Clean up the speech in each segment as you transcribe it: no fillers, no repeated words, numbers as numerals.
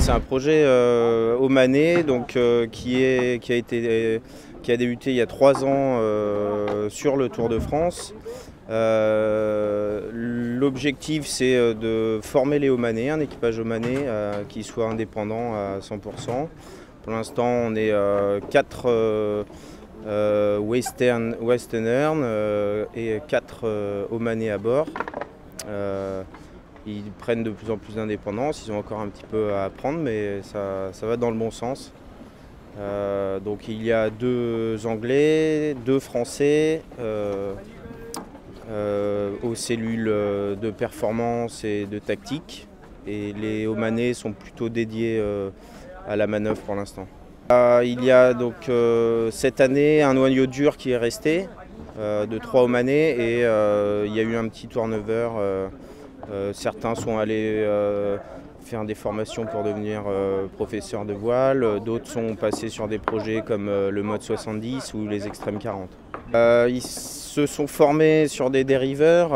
C'est un projet omanais donc, qui a débuté il y a 3 ans sur le Tour de France. L'objectif c'est de former les Omanais, un équipage omanais qui soit indépendant à 100%. Pour l'instant on est 4 Westerners et 4 Omanais à bord. Ils prennent de plus en plus d'indépendance, ils ont encore un petit peu à apprendre, mais ça va dans le bon sens. Donc il y a 2 Anglais, 2 Français aux cellules de performance et de tactique. Et les Omanais sont plutôt dédiés à la manœuvre pour l'instant. Il y a donc cette année un noyau dur qui est resté de 3 Omanais et il y a eu un petit turnover. Certains sont allés faire des formations pour devenir professeurs de voile, d'autres sont passés sur des projets comme le mode 70 ou les extrêmes 40. Ils se sont formés sur des dériveurs,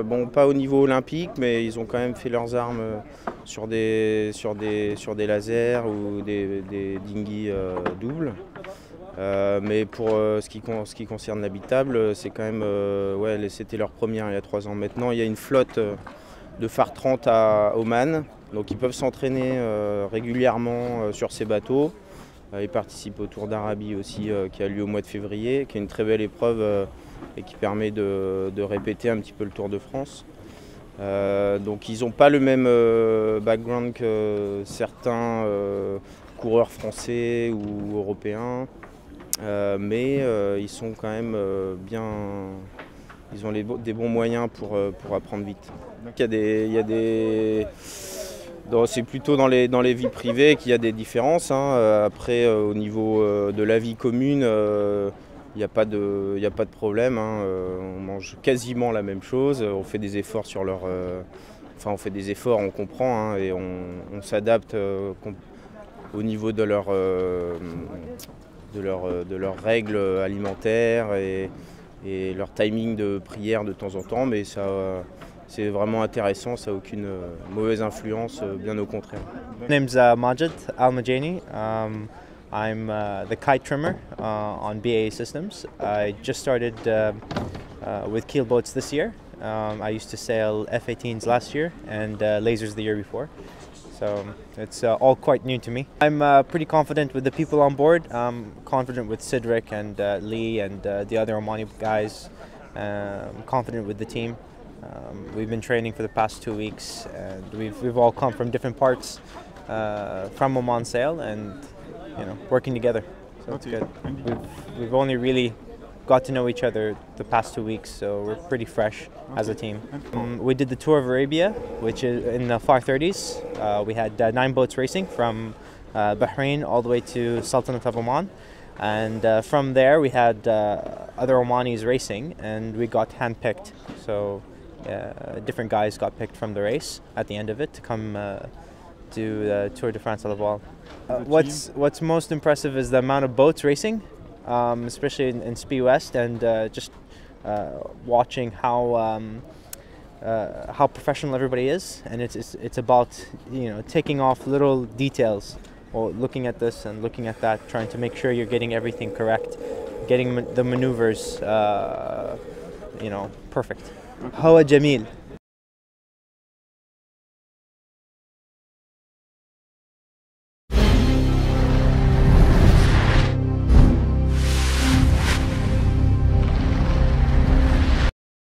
bon pas au niveau olympique, mais ils ont quand même fait leurs armes sur des lasers ou des dinghies doubles. Mais pour ce qui concerne l'habitable, c'est quand même, ouais, c'était leur première il y a 3 ans. Maintenant il y a une flotte de phare 30 à Oman, donc ils peuvent s'entraîner régulièrement sur ces bateaux. Ils participent au Tour d'Arabie aussi qui a lieu au mois de février, qui est une très belle épreuve et qui permet de répéter un petit peu le Tour de France. Donc ils n'ont pas le même background que certains coureurs français ou européens, mais ils sont quand même bien. Ils ont des bons moyens pour apprendre vite. C'est plutôt dans les vies privées qu'il y a des différences. Après, au niveau de la vie commune, il n'y a pas de problème. On mange quasiment la même chose. On fait des efforts on fait des efforts, on comprend et on s'adapte au niveau de leurs règles alimentaires et leur timing de prière de temps en temps, mais c'est vraiment intéressant, ça n'a aucune mauvaise influence, bien au contraire. My name's Majid Al-Majani. I'm the kite trimmer on BAE Systems. I just started with keel boats this year. I used to sail F-18s last year and lasers the year before. So it's all quite new to me. I'm pretty confident with the people on board. I'm confident with Cedric and Lee and the other Omani guys. I'm confident with the team. We've been training for the past 2 weeks, and we've all come from different parts from Oman Sail, and working together. So it's good. We've only really got to know each other the past 2 weeks, so we're pretty fresh as a team. We did the Tour of Arabia, which is in the far 30s. We had 9 boats racing from Bahrain all the way to Sultanate of Oman. And from there we had other Omanis racing, and we got handpicked. So different guys got picked from the race at the end of it to come do the Tour de France à la voile. What's most impressive is the amount of boats racing, especially in Spee West, and just watching how professional everybody is, and it's about taking off little details, or looking at this and looking at that, trying to make sure you're getting everything correct, getting the maneuvers perfect. هو جميل